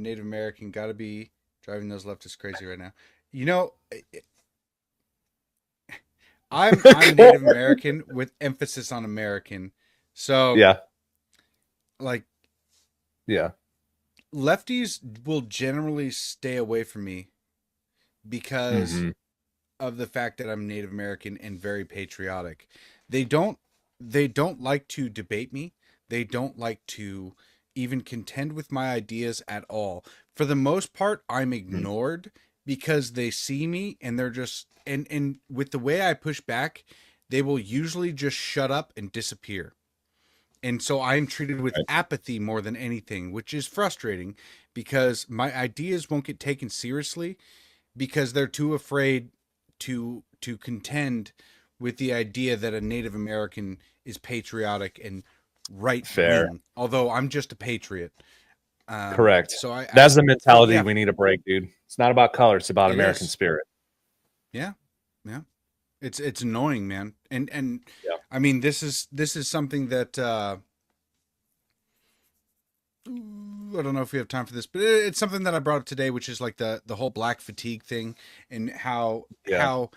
Native American. Got to be driving those leftists crazy right now. You know, I'm Native American with emphasis on American. So Yeah, like yeah. lefties will generally stay away from me because Hmm. of the fact that I'm Native American and very patriotic. They don't they don't like to debate me. They don't like to even contend with my ideas at all. For the most part, I'm ignored because they see me and they're just and with the way I push back, they will usually just shut up and disappear. And so I'm treated with Right. apathy more than anything, which is frustrating because my ideas won't get taken seriously because they're too afraid to contend with the idea that a Native American is patriotic and right Fair. wing. Although I'm just a patriot. Correct. So I That's the for mentality yeah, we need to break, dude. It's not about color. It's about it American is. spirit. Yeah, yeah. It's annoying, man. And Yeah. I mean this is something that I don't know if we have time for this, but it's something that I brought up today, which is like the whole black fatigue thing and Yeah. how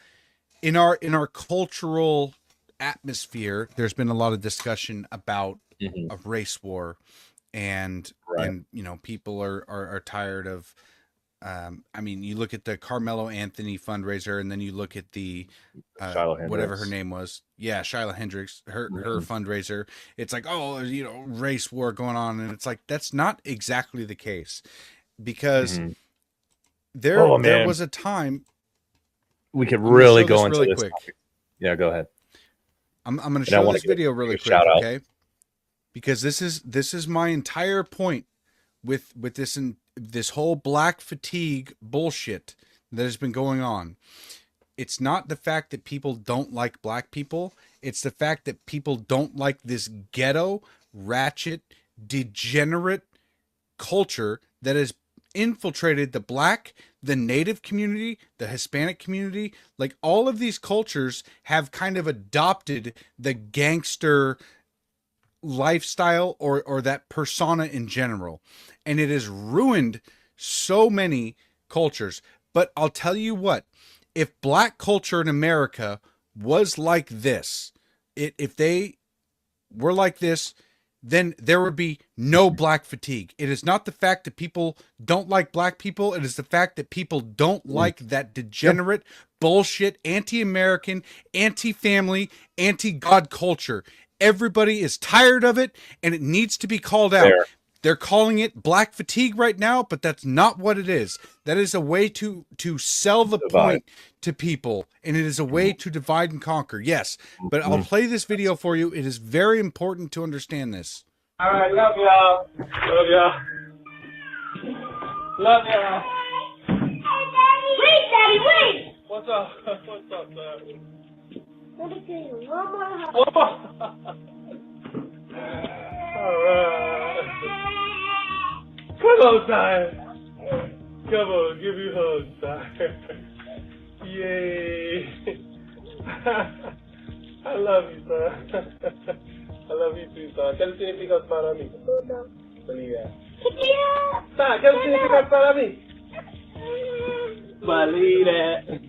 in our cultural atmosphere, there's been a lot of discussion about Hmm. a race war, and Right. people are tired of. I mean, you look at the Carmelo Anthony fundraiser, and then you look at the Shiloh whatever her Hendricks. name was. Yeah, Shyla Hendricks, her Hmm. fundraiser. It's like, oh, race war going on, and it's like that's not exactly the case because Hmm. there Oh there man, was a time. we could I'm going to really show go this into really this quick. topic. Yeah, go ahead. I'm going to And I show want to this video give really a shout quick, out. okay? Because this is my entire point with this whole black fatigue bullshit that has been going on. It's not the fact that people don't like black people. It's the fact that people don't like this ghetto, ratchet, degenerate culture that has infiltrated the black, the native community, the Hispanic community. Like all of these cultures have kind of adopted the gangster lifestyle or that persona in general, and it has ruined so many cultures. But I'll tell you what, if black culture in America was like this, if they were like this, then there would be no black fatigue. It is not the fact that people don't like black people. It is the fact that people don't Mm. like that Yeah, degenerate, bullshit, anti American, anti family, anti God culture. Everybody is tired of it and it needs to be called out. fair. They're calling it black fatigue right now, but that's not what it is. That is a way to sell the Divide. point to people, and it is a way to divide and conquer. Yes, but I'll Mhm. play this video for you. It is very important to understand this. All right, love y'all. Love y'all. Love y'all. Wait, Daddy, wait! What's up? What's up, man? Let me tell you one more hug. All right. Come on, son. Come on, give me a hug, son. Yay. I love you, son. I love you too, son. ¿Qué significa para mí? Believe Yeah. that. ¿Qué significa para mí? Believe that.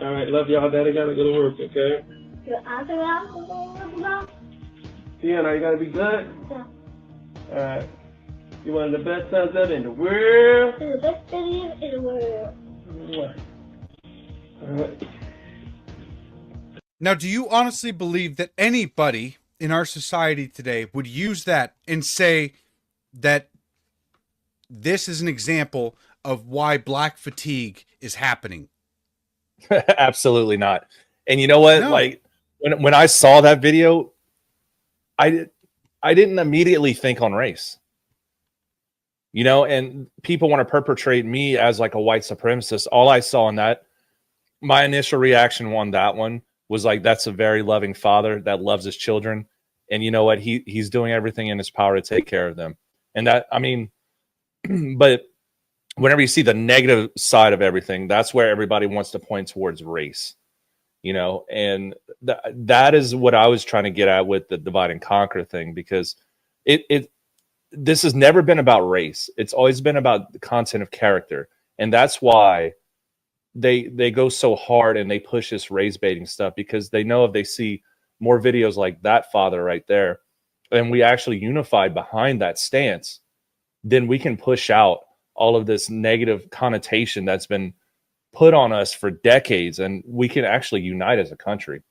All right, love y'all. Daddy gotta go to work, okay? Your answer around. Deanna, you gotta be good. Yeah. All right. You're one of the best sons ever in the world. You're the best video in the world. Mwah. All right. Now, do you honestly believe that anybody in our society today would use that and say that this is an example of why black fatigue is happening? Absolutely not. And you know what? No. Like when I saw that video, I I didn't immediately think on race. And people want to perpetrate me as like a white supremacist. All I saw in that, my initial reaction on that one was like, that's a very loving father that loves his children. And you know what? He's doing everything in his power to take care of them. And that, I mean, but whenever you see the negative side of everything, that's where everybody wants to point towards race, and that is what I was trying to get at with the divide and conquer thing, because it this has never been about race. It's always been about the content of character. And that's why they go so hard and they push this race baiting stuff, because they know if they see more videos like that father right there, and we actually unified behind that stance, then we can push out all of this negative connotation that's been put on us for decades, and we can actually unite as a country.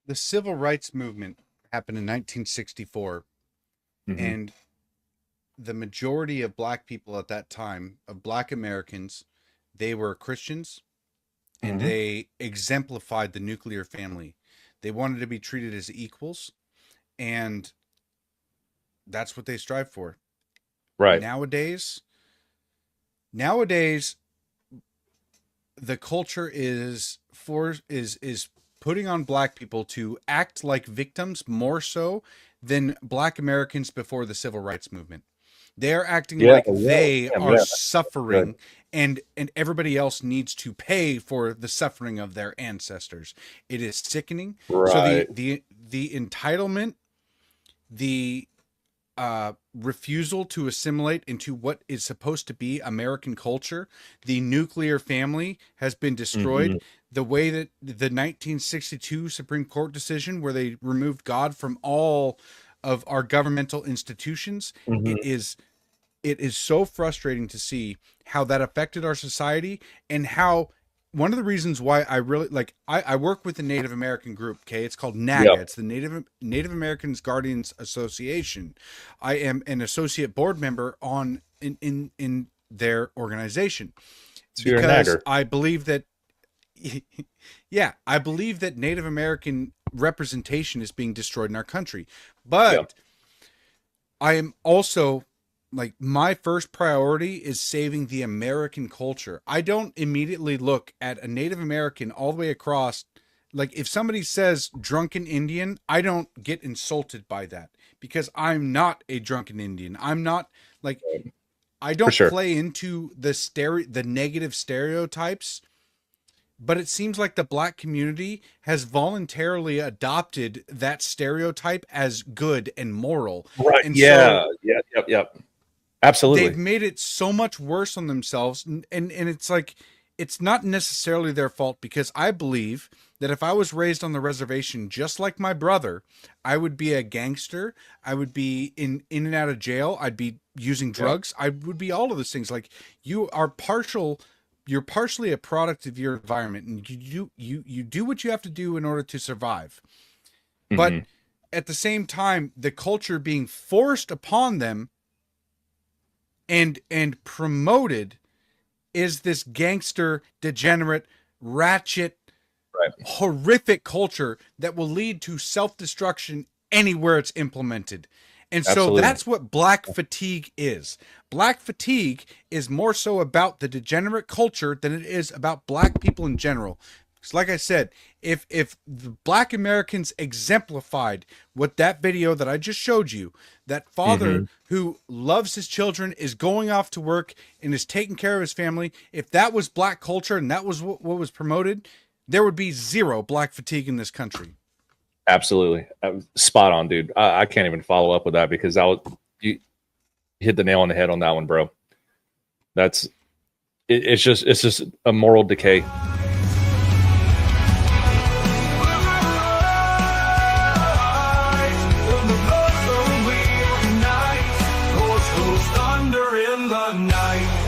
The civil rights movement happened in 1964, and the majority of black people at that time, of black Americans, they were Christians, and they exemplified the nuclear family. They wanted to be treated as equals, and that's what they strive for. Right. Nowadays, the culture is putting on black people to act like victims more so than black Americans before the civil rights movement. They're acting like they are suffering, and everybody else needs to pay for the suffering of their ancestors. It is sickening. Right. So the entitlement, the refusal to assimilate into what is supposed to be American culture, the nuclear family has been destroyed. The way that the 1962 Supreme Court decision, where they removed God from all of our governmental institutions, it is so frustrating to see how that affected our society, and how one of the reasons why I really like, I work with the Native American group. Okay. It's called NAGA. It's the Native Americans Guardians Association. I am an associate board member in their organization, So because I believe that, I believe that Native American representation is being destroyed in our country. But I am also, like, my first priority is saving the American culture. I don't immediately look at a Native American all the way across. Like, if somebody says drunken Indian, I don't get insulted by that, because I'm not a drunken Indian. I'm not, like, I don't play into the negative stereotypes. But it seems like the black community has voluntarily adopted that stereotype as good and moral. Right. And Yep. Absolutely. They've made it so much worse on themselves. And it's like, it's not necessarily their fault, because I believe that if I was raised on the reservation just like my brother, I would be a gangster. I would be in and out of jail. I'd be using drugs. I would be all of those things. Like, you're partially a product of your environment, and you do what you have to do in order to survive. But at the same time, the culture being forced upon them and promoted is this gangster, degenerate, ratchet, horrific culture that will lead to self-destruction anywhere it's implemented. And so that's what black fatigue is. Black fatigue is more so about the degenerate culture than it is about black people in general. Because, like I said, if the black Americans exemplified what that video that I just showed you, that father who loves his children, is going off to work and is taking care of his family, if that was black culture and that was what was promoted, there would be zero black fatigue in this country. Absolutely. Spot on, dude. I can't even follow up with that, because you hit the nail on the head on that one, bro. It's just a moral decay. Thunder in the night.